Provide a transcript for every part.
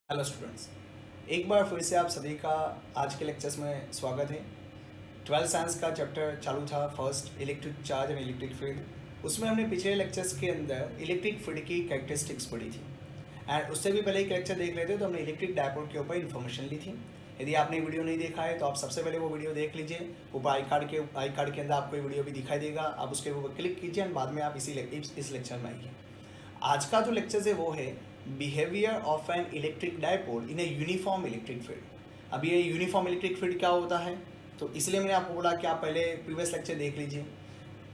Hello students, एक बार फिर से आप सभी का आज के लेक्चर्स में स्वागत है। 12th साइंस का चैप्टर चालू था, first electric charge and electric field. उसमें हमने पिछले लेक्चर्स के अंदर इलेक्ट्रिक फील्ड की कैरेक्टरिस्टिक्स पढ़ी थी एंड उससे भी पहले एक लेक्चर देख लेते तो हमने इलेक्ट्रिक डायपोल के ऊपर इन्फॉर्मेशन ली थी। यदि आपने वीडियो नहीं देखा है तो आप सबसे पहले वो वीडियो देख लीजिए। ऊपर आई कार्ड के अंदर आपको वीडियो भी दिखाई देगा, आप उसके ऊपर क्लिक कीजिए एंड बाद में आप इस लेक्चर में आइए। आज का जो लेक्चर है वो है behaviour of an electric dipole in a uniform electric field. अब ये यूनिफॉर्म इलेक्ट्रिक फील्ड क्या होता है, तो इसलिए मैंने आपको बोला कि आप पहले प्रीवियस लेक्चर देख लीजिए।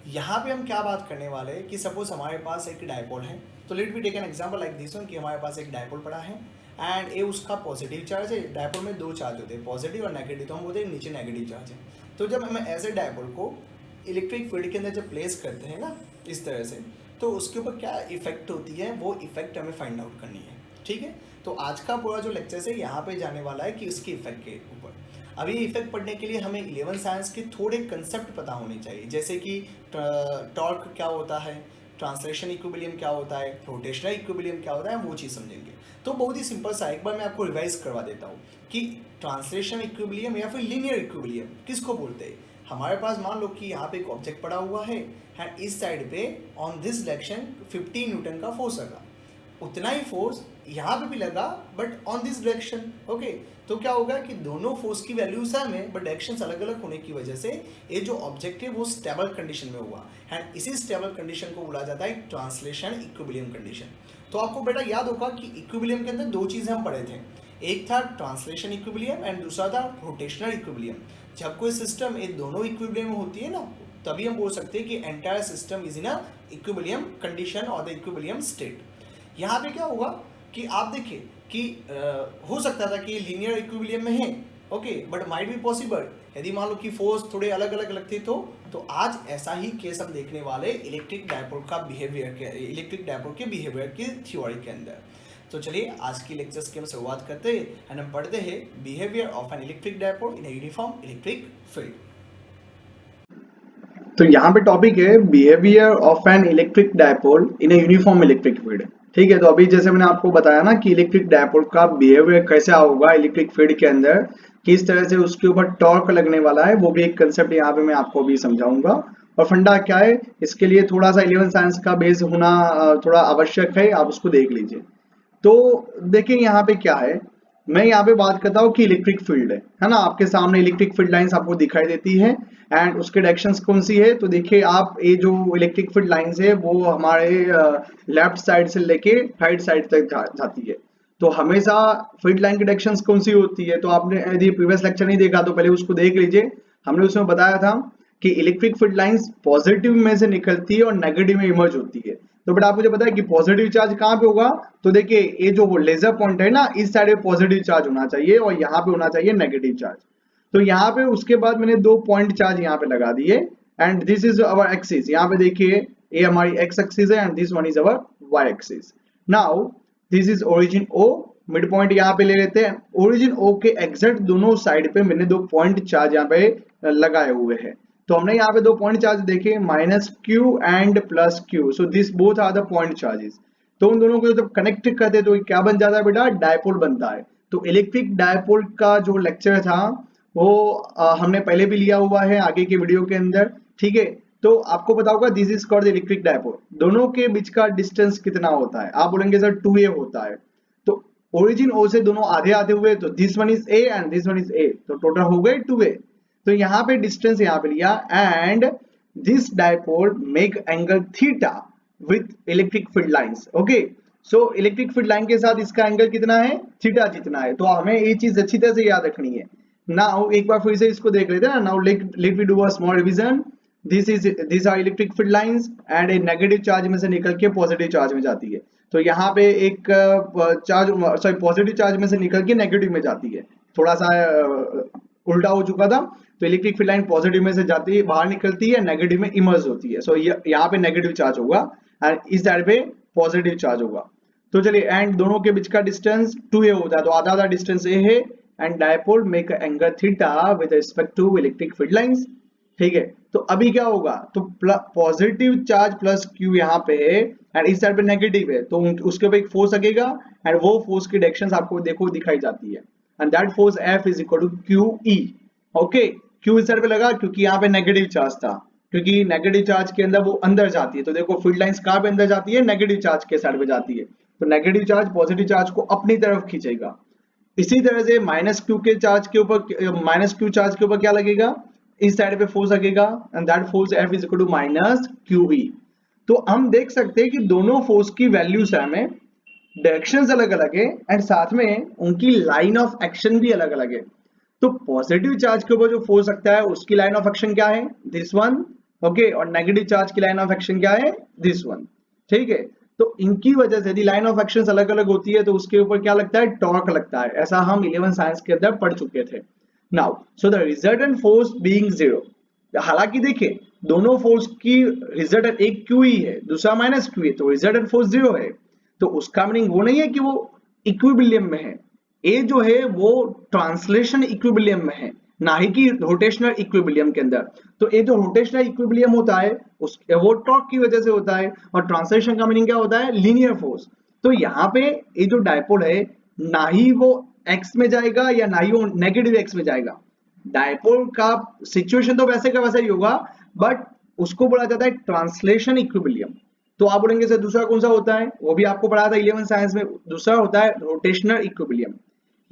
यहाँ पे हम क्या बात करने वाले हैं कि सपोज हमारे पास एक डायपोल है, तो let be take an example like this one कि हमारे पास एक डायपोल पड़ा है एंड ये उसका पॉजिटिव चार्ज है। डायपोल में दो चार्ज होते हैं, पॉजिटिव और नेगेटिव, तो हम बोलते हैं नीचे नेगेटिव चार्ज है। तो जब हम ऐसे डायपोल को इलेक्ट्रिक फील्ड के अंदर जब प्लेस करते हैं ना इस तरह से, तो उसके ऊपर क्या इफेक्ट होती है वो इफेक्ट हमें फाइंड आउट करनी है। ठीक है, तो आज का पूरा जो लेक्चर है यहाँ पे जाने वाला है कि उसकी इफेक्ट के ऊपर। अभी इफेक्ट पढ़ने के लिए हमें 11 साइंस के थोड़े कंसेप्ट पता होने चाहिए, जैसे कि टॉर्क क्या होता है, ट्रांसलेशन इक्विलिब्रियम क्या होता है, रोटेशनल इक्विलिब्रियम क्या होता है, वो चीज़ समझेंगे। तो बहुत ही सिंपल सा एक बार मैं आपको रिवाइज करवा देता हूँ कि ट्रांसलेशन इक्विलिब्रियम या फिर लीनियर इक्विलिब्रियम किसको बोलते हैं। हमारे पास मान लो कि यहाँ पे एक ऑब्जेक्ट पड़ा हुआ है एंड इस साइड पे ऑन दिस डायरेक्शन 50 न्यूटन का फोर्स लगा, उतना ही फोर्स यहाँ पे भी लगा but on this direction. Okay, तो क्या होगा कि दोनों फोर्स की वैल्यू सेम है बट डायरेक्शन अलग अलग होने की वजह से ये जो ऑब्जेक्ट है वो स्टेबल कंडीशन में हुआ एंड इसी स्टेबल कंडीशन को बोला जाता है ट्रांसलेशन इक्विलिब्रियम कंडीशन। तो आपको बेटा याद होगा कि इक्विलिब्रियम के अंदर दो चीज़ें हम पढ़े थे, एक था ट्रांसलेशन इक्विलिब्रियम एंड दूसरा था रोटेशनल इक्विलिब्रियम। जब कोई सिस्टम ये दोनों इक्विलिब्रियम में होती है ना, तभी हम बोल सकते हैं कि entire system is in a equilibrium condition और द इक्विलिब्रियम स्टेट। यहाँ पे क्या होगा कि आप देखिए कि हो सकता था कि लीनियर इक्विलिब्रियम में है, okay, but might be possible यदि मान लो कि फोर्स थोड़े अलग अलग लगते तो आज ऐसा ही केस हम देखने वाले इलेक्ट्रिक डायपोल का बिहेवियर के, इलेक्ट्रिक डायपोल के बिहेवियर की थ्योरी के अंदर। तो चलिए आज की लेक्चर्स की हम शुरुआत करते हैं एंड हम पढ़ते हैं behaviour of an electric dipole in a uniform electric field. तो यहाँ पे टॉपिक है behaviour of an electric dipole in a uniform electric field. ठीक है, तो अभी जैसे मैंने आपको बताया ना कि इलेक्ट्रिक डायपोल का बिहेवियर कैसा होगा इलेक्ट्रिक फील्ड के अंदर, किस तरह से उसके ऊपर टॉर्क लगने वाला है, वो भी एक कंसेप्ट यहाँ पे मैं आपको भी समझाऊंगा। और फंडा क्या है इसके लिए थोड़ा सा 11 साइंस का बेस होना थोड़ा आवश्यक है, आप उसको देख लीजिए। तो देखिए यहाँ पे क्या है, मैं यहाँ पे बात करता हूँ कि इलेक्ट्रिक फील्ड है ना, आपके सामने इलेक्ट्रिक फील्ड लाइंस आपको दिखाई देती है एंड उसके डायरेक्शंस कौन सी है। तो देखिए आप, ये जो इलेक्ट्रिक फील्ड लाइंस है वो हमारे लेफ्ट साइड से लेके राइट साइड तक जाती है। तो हमेशा फील्ड लाइन की डायरेक्शंस कौन सी होती है, तो आपने यदि प्रीवियस लेक्चर नहीं देखा तो पहले उसको देख लीजिए। हमने उसमें बताया था कि इलेक्ट्रिक फील्ड लाइंस पॉजिटिव में से निकलती है और नेगेटिव में इमर्ज होती है। तो बेटा आप मुझे बताया कि पॉजिटिव चार्ज कहाँ पे होगा, तो देखिए ये जो लेजर पॉइंट है ना, इस साइड पे पॉजिटिव चार्ज होना चाहिए और यहाँ पे होना चाहिए नेगेटिव चार्ज। तो यहाँ पे उसके बाद मैंने दो पॉइंट चार्ज यहाँ पे लगा दिए and this is our axis. यहाँ पे देखिए ये हमारी एक्स एक्सिस है and this one is our Y axis. Now this is origin O, mid point यहाँ पे ले लेते हैं। ओरिजिन ओ के एग्जैक्ट दोनों साइड पे मैंने दो पॉइंट चार्ज यहाँ पे लगाए हुए हैं। तो हमने यहाँ पे दो पॉइंट चार्ज देखे, minus Q and plus Q, so this both are the point charges. तो उन दोनों को जब कनेक्ट करते हैं तो क्या बन जाता है बेटा, डायपोल बनता है। तो इलेक्ट्रिक डायपोल का जो लेक्चर था वो हमने पहले भी लिया हुआ है आगे के वीडियो के अंदर। ठीक है, तो आपको पता होगा this is called electric dipole. दोनों के बीच का डिस्टेंस कितना होता है, आप बोलेंगे सर 2a होता है। तो ओरिजिन ओ से दोनों आधे आधे हुए, तो this one is A and this one is a, तो टोटल हो गए 2a। तो यहाँ पे डिस्टेंस यहाँ पे लिया and this dipole make angle theta with electric field lines. Okay, so electric field line के साथ इसका एंगल कितना है, थीटा जितना है। तो हमें ये चीज अच्छी तरह से याद रखनी है। नाउ एक बार फिर से इसको देख लेते हैं ना। Now let me do a small revision. This are electric field lines and a negative charge में से निकल के पॉजिटिव चार्ज में जाती है। तो यहाँ पे एक चार्ज, सॉरी, पॉजिटिव चार्ज में से निकल के नेगेटिव में जाती है। थोड़ा सा उल्टा हो चुका था। तो इलेक्ट्रिक फील्ड लाइन पॉजिटिव में से जाती है, बाहर निकलती है, नेगेटिव में इमर्ज होती है। सो यहाँ पे नेगेटिव चार्ज होगा एंड इस साइड पे पॉजिटिव चार्ज होगा। तो चलिए, एंड दोनों के बीच का डिस्टेंस 2a होता है, तो आधा आधा डिस्टेंस a है and dipole make angle theta with respect to electric field lines. ठीक है, तो अभी क्या होगा, तो पॉजिटिव चार्ज प्लस क्यू यहाँ पे है एंड इस साइड पे नेगेटिव है, तो उसके ऊपर एक फोर्स लगेगा एंड वो फोर्स की डायरेक्शन आपको देखो दिखाई जाती है and that force F is equal to Q E. Okay, Q इस साइड पे लगा क्योंकि यहाँ पे नेगेटिव चार्ज था, क्योंकि नेगेटिव चार्ज के अंदर वो अंदर जाती है, तो देखो फील्ड लाइंस कहाँ पे अंदर जाती है, नेगेटिव चार्ज के साइड पे जाती है, तो नेगेटिव चार्ज पॉजिटिव चार्ज को अपनी तरफ खींचेगा। इसी तरह से माइनस क्यू चार्ज के ऊपर क्या लगेगा, इस साइड पे फोर्स लगेगा and that force F is equal to minus Q E. तो हम देख सकते हैं कि दोनों फोर्स की वैल्यूज है, हमें डायरेक्शंस अलग अलग है एंड साथ में उनकी लाइन ऑफ एक्शन भी अलग अलग है। तो पॉजिटिव चार्ज के ऊपर जो फोर्स लगता है उसकी लाइन ऑफ एक्शन क्या है, दिस वन। ओके, और नेगेटिव चार्ज की लाइन ऑफ एक्शन क्या है, दिस वन। ठीक है, तो इनकी वजह से यदि लाइन ऑफ एक्शन अलग अलग होती है तो उसके ऊपर क्या लगता है, टॉर्क लगता है। ऐसा हम 11 साइंस के अंदर पढ़ चुके थे। Now so the resultant force being zero, हालांकि देखिए दोनों फोर्स की रिजल्टेंट, एक क्यू ही है दूसरा माइनस क्यू है, तो रिजल्टेंट फोर्स जीरो है, तो उसका मीनिंग वो नहीं है कि वो इक्विबिलियम में है। ए जो है वो ट्रांसलेशन इक्विबिलियम में है, ना ही कि रोटेशनल इक्विबिलियम के अंदर। तो ये जो रोटेशनल इक्विबिलियम होता है उस वो टॉर्क की वजह से होता है, और ट्रांसलेशन का मीनिंग क्या होता है, लीनियर फोर्स। तो यहाँ पे ये जो डायपोल है ना ही वो एक्स में जाएगा या ना ही वो नेगेटिव एक्स में जाएगा। डायपोल का सिचुएशन तो वैसे का वैसा ही होगा, बट उसको बोला जाता है ट्रांसलेशन इक्विबिलियम। तो आप बोलेंगे सर दूसरा कौन सा होता है, वो भी आपको पढ़ा था 11 साइंस में, दूसरा होता है रोटेशनल इक्विबिलियम।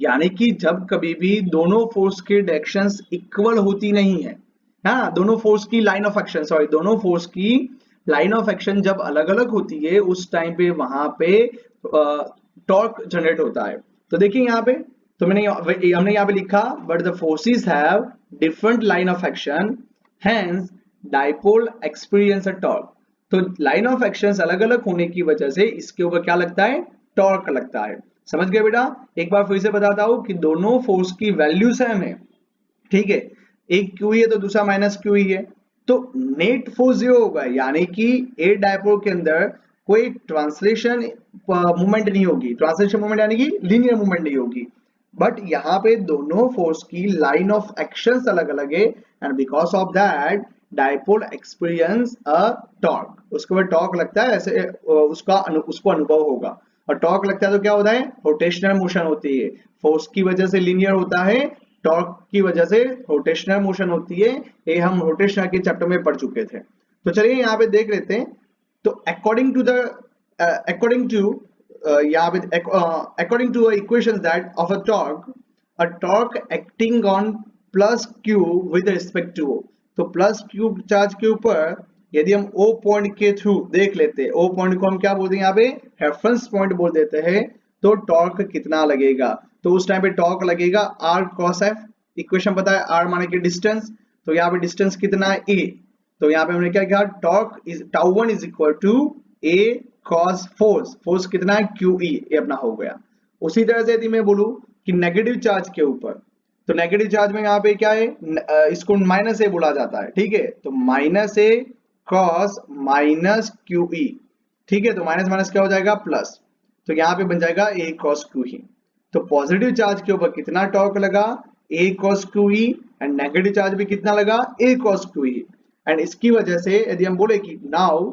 यानी कि जब कभी भी दोनों फोर्स की डायरेक्शंस इक्वल होती नहीं है, हाँ दोनों फोर्स की लाइन ऑफ एक्शन, सॉरी दोनों फोर्स की लाइन ऑफ एक्शन जब अलग अलग होती है उस टाइम पे वहां पे टॉर्क जनरेट होता है। तो देखिए यहाँ पे, तो हमने यहाँ पे लिखा but the forces have different line of action, hence dipole experience a torque. तो लाइन ऑफ एक्शंस अलग अलग होने की वजह से इसके ऊपर क्या लगता है, टॉर्क लगता है। समझ गए बेटा, एक बार फिर से बताता हूं कि दोनों फोर्स की वैल्यू सेम है, ठीक है, एक क्यू ही है तो दूसरा माइनस क्यू ही है, तो नेट फोर्स जीरो होगा, यानी कि ए डायपोल के अंदर कोई ट्रांसलेशन मूवमेंट नहीं होगी, ट्रांसलेशन मूवमेंट यानी कि लीनियर मूवमेंट नहीं होगी। बट यहाँ पे दोनों फोर्स की लाइन ऑफ एक्शंस अलग अलग है and because of that dipole experience a torque, उसके बाद टॉर्क लगता है, ऐसे उसको अनुभव होगा। और टॉर्क लगता है तो क्या होता है, रोटेशनल मोशन होती है, फोर्स की वजह से लीनियर होता है, टॉर्क की वजह से रोटेशनल मोशन होती है। ये हम रोटेशनल के चैप्टर में पढ़ चुके थे। तो चलिए यहाँ पे देख लेते हैं। तो अकॉर्डिंग टू यहाँ पे according to equations that of a torque acting on plus Q with respect to O, तो प्लस क्यू चार्ज के ऊपर यदि हम ओ पॉइंट के थ्रू देख लेते हैं, ओ पॉइंट को हम क्या बोलते हैं, यहाँ पे रेफरेंस पॉइंट बोल देते हैं, तो टॉर्क कितना लगेगा, तो उस टाइम पे टॉर्क लगेगा r cos f। इक्वेशन पता है r माने कि डिस्टेंस, तो यहाँ पे डिस्टेंस कितना है a, तो यहाँ पे हमने क्या किया, torque is tau one is equal to a cos force, force कितना है QE, ये अपना हो गया। उसी तरह से यदि मैं बोलूं कि नेगेटिव चार्ज के ऊपर, तो नेगेटिव चार्ज में यहाँ पे क्या है, इसको माइनस ए बोला जाता है, ठीक है, तो माइनस ए cos माइनस QE, ठीक है, तो माइनस माइनस क्या हो जाएगा, प्लस, तो यहाँ पे बन जाएगा a cos QE। तो पॉजिटिव चार्ज के ऊपर कितना टॉर्क लगा, a cos QE, and negative charge भी कितना लगा, a cos QE। एंड इसकी वजह से यदि हम बोले कि now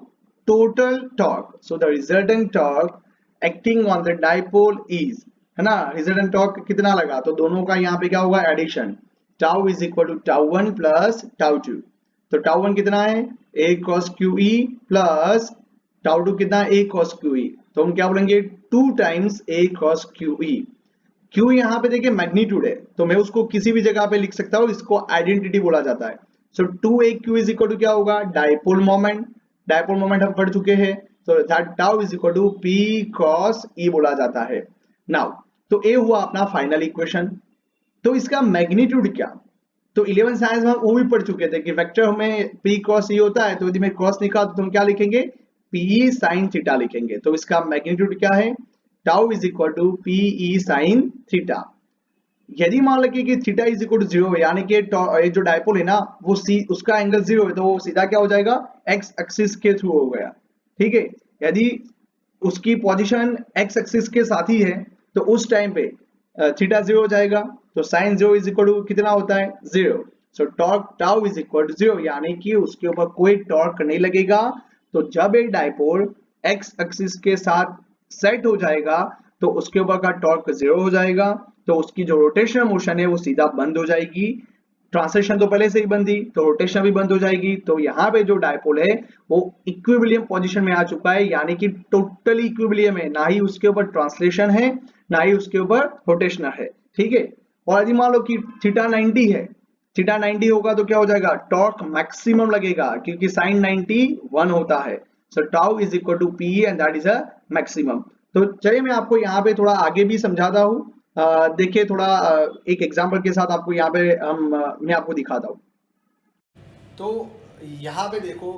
total torque, so the resultant torque acting on the dipole is, है ना, रिजल्टेंट टॉर्क कितना लगा, तो दोनों का यहाँ पे क्या होगा, addition, tau is equal to tau one plus tau two. तो टाउ वन कितना है, a cos QE plus tau two कितना, a cos QE, तो हम क्या बोलेंगे 2 times a cos QE। Q यहाँ पे देखिए मैग्नीट्यूड है, तो मैं उसको किसी भी जगह पे लिख सकता हूँ, इसको आइडेंटिटी बोला जाता है। सो 2AQ इज इक्वल टू क्या होगा, डाइपोल मोमेंट, डाइपोल मोमेंट हम पढ़ चुके हैं, तो that tau is equal to P cos E बोला जाता है। नाउ तो ये हुआ अपना फाइनल इक्वेशन। तो इसका मैग्नीट्यूड क्या, तो 11 साइंस में हम वो भी पढ़ चुके थे कि वेक्टर हमें P cos E होता है, तो यदि मैं cos लिखा तो हम क्या लिखेंगे, P sin थीटा लिखेंगे। तो इसका मैग्नीट्यूड क्या है, tau is equal to PE sin theta. यदि मान लगे कि theta is equal to zero, यानी कि ये जो डायपोल है ना वो सी उसका एंगल जीरो है, तो वो सीधा क्या हो जाएगा, एक्स एक्सिस के थ्रू हो गया, ठीक है। यदि उसकी पोजीशन एक्स एक्सिस के साथ ही है तो उस टाइम पे थीटा जीरो हो जाएगा, तो sine zero is equal to कितना होता है, zero. So torque tau is equal to 0, यानी कि उसके ऊपर कोई टॉर्क नहीं लगेगा। तो जब एक डायपोल एक्स एक्सिस के साथ सेट हो जाएगा तो उसके ऊपर का टॉर्क 0 हो जाएगा, तो उसकी जो रोटेशनल मोशन है वो सीधा बंद हो जाएगी। ट्रांसलेशन तो पहले से ही बंद थी, तो रोटेशन भी बंद हो जाएगी। तो यहाँ पे जो डायपोल है वो इक्विलिब्रियम पोजीशन में आ चुका है, यानी कि टोटली इक्विलिब्रियम है, ना ही उसके ऊपर ट्रांसलेशन है ना ही उसके ऊपर रोटेशनल है। ठीक है, और यदि मान लो कि थीटा 90 है, थीटा 90 होगा तो क्या हो जाएगा, टॉर्क मैक्सिमम लगेगा, क्योंकि साइन 90 1 होता है। So tau is equal to P and that is a maximum. तो चलिए मैं आपको यहाँ पे थोड़ा आगे भी समझाता हूँ। देखिए थोड़ा एक एग्जांपल के साथ आपको यहाँ पे मैं आपको दिखाता हूँ। तो यहाँ पे देखो,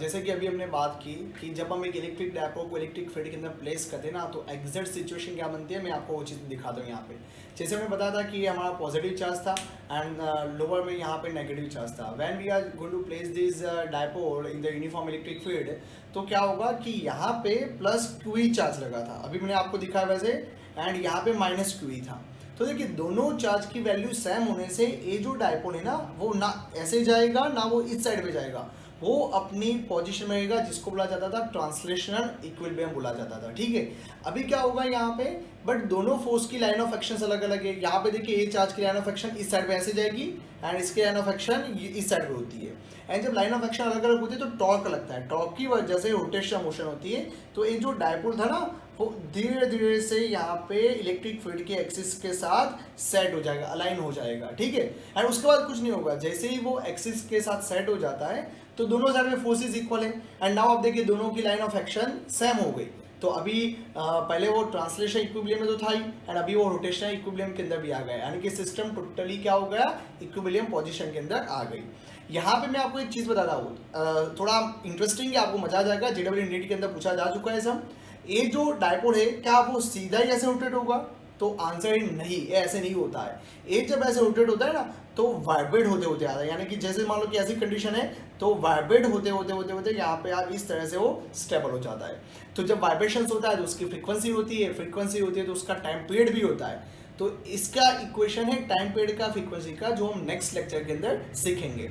जैसे कि अभी हमने बात की कि जब हम एक इलेक्ट्रिक डायपोल को इलेक्ट्रिक फील्ड के अंदर प्लेस करते हैं ना, तो एग्जैक्ट सिचुएशन क्या बनती है मैं आपको वो चीज़ दिखाता हूँ यहाँ पे। जैसे हमने बताया था कि हमारा पॉजिटिव चार्ज था एंड लोअर में यहाँ पे नेगेटिव चार्ज था। When we are going to place this dipole in the uniform electric field, तो क्या होगा कि यहाँ पे प्लस क्यू चार्ज लगा था, अभी मैंने आपको दिखाया वैसे, एंड यहाँ पे माइनस क्यू था। तो देखिए दोनों चार्ज की वैल्यू सेम होने से ये जो डायपोल है ना वो ना ऐसे जाएगा ना वो इस साइड पे जाएगा, वो अपनी पोजीशन में रहेगा, जिसको बोला जाता था ट्रांसलेशनल इक्विलिब्रियम बोला जाता था। ठीक है, अभी क्या होगा यहाँ पे, बट दोनों फोर्स की लाइन ऑफ एक्शन अलग अलग है। यहाँ पे देखिए ये चार्ज की लाइन ऑफ एक्शन इस साइड पे ऐसे जाएगी एंड इसकी लाइन ऑफ एक्शन इस साइड पे होती है। एंड जब लाइन ऑफ एक्शन अलग अलग होती है तो टॉर्क लगता है, टॉर्क की वजह से रोटेशन मोशन होती है। तो ये जो डायपोल था ना वो धीरे धीरे से यहाँ पे इलेक्ट्रिक फील्ड के एक्सिस के साथ सेट हो जाएगा, अलाइन हो जाएगा। ठीक है, एंड उसके बाद कुछ नहीं होगा, जैसे ही वो एक्सिस के साथ सेट हो जाता है तो दोनों साइड में फोर्सेस इक्वल है। एंड नाउ आप देखिए दोनों की लाइन ऑफ एक्शन सेम हो गई। तो अभी पहले वो ट्रांसलेशन इक्विलिब्रियम में तो था ही, एंड अभी वो रोटेशनल इक्विलिब्रियम के अंदर भी आ गया, यानी कि सिस्टम टोटली क्या हो गया, इक्विलिब्रियम पोजीशन के अंदर आ गई। यहाँ पे मैं आपको एक चीज़ बताता हूँ, थोड़ा इंटरेस्टिंग है, आपको मजा आ जाएगा। जेडब्ल्यू नीट के अंदर पूछा जा चुका है सब। ये जो डायपोल है क्या वो सीधा ही ऐसे रोटेट होगा, तो आंसर है नहीं, ये ऐसे नहीं होता है। ये जब ऐसे रोटेट होता है ना तो वाइब्रेट होते होते आता है, यानी कि जैसे मान लो कि ऐसी कंडीशन है तो वाइब्रेट होते होते होते होते यहाँ पे आप इस तरह से वो स्टेबल हो जाता है। तो जब वाइब्रेशन होता है तो उसकी फ्रीक्वेंसी होती है, फ्रीक्वेंसी होती है तो उसका टाइम पीरियड भी होता है। तो इसका इक्वेशन है टाइम पीरियड का, फ्रीक्वेंसी का, जो हम नेक्स्ट लेक्चर के अंदर सीखेंगे।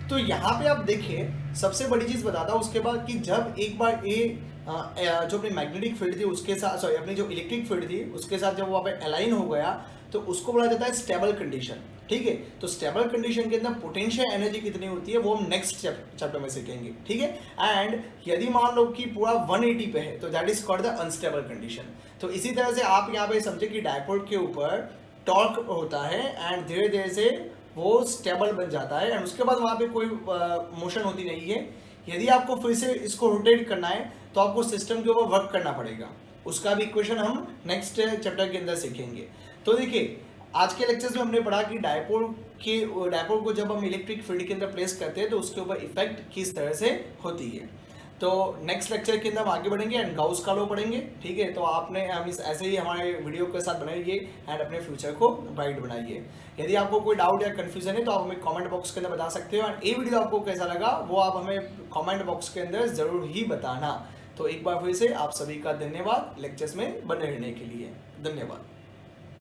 तो यहाँ पे आप देखिए सबसे बड़ी चीज़ बताता हूँ उसके बाद, कि जब एक बार ये जो अपनी मैग्नेटिक फील्ड थी उसके साथ, सॉरी अपनी जो इलेक्ट्रिक फील्ड थी उसके साथ जब वहाँ पे अलाइन हो गया तो उसको बोला जाता है स्टेबल कंडीशन। ठीक है, तो स्टेबल कंडीशन के अंदर पोटेंशियल एनर्जी कितनी होती है वो हम नेक्स्ट चैप्टर में सीखेंगे। ठीक है, एंड यदि मान लो कि पूरा 180 पे है तो that is called the unstable condition. तो इसी तरह से आप यहाँ पे समझे कि डायपोल के ऊपर टॉर्क होता है एंड धीरे धीरे से वो स्टेबल बन जाता है, एंड उसके बाद वहाँ पे कोई मोशन होती नहीं है। यदि आपको फिर से इसको रोटेट करना है तो आपको सिस्टम के ऊपर वर्क करना पड़ेगा, उसका भी इक्वेशन हम नेक्स्ट चैप्टर के अंदर सीखेंगे। तो देखिए आज के लेक्चर्स में हमने पढ़ा कि डायपोल को जब हम इलेक्ट्रिक फील्ड के अंदर प्लेस करते हैं तो उसके ऊपर इफेक्ट किस तरह से होती है। तो नेक्स्ट लेक्चर के अंदर हम आगे बढ़ेंगे एंड गाउस का लॉ पढ़ेंगे। ठीक है, तो आपने हम इस ऐसे ही हमारे वीडियो के साथ बनाइए एंड अपने फ्यूचर को ब्राइट बनाइए। यदि आपको कोई डाउट या कंफ्यूजन है तो आप हमें कमेंट बॉक्स के अंदर बता सकते हो, एंड ये वीडियो आपको कैसा लगा वो आप हमें कमेंट बॉक्स के अंदर ज़रूर ही बताना। तो एक बार फिर से आप सभी का धन्यवाद लेक्चर्स में बने रहने के लिए। धन्यवाद।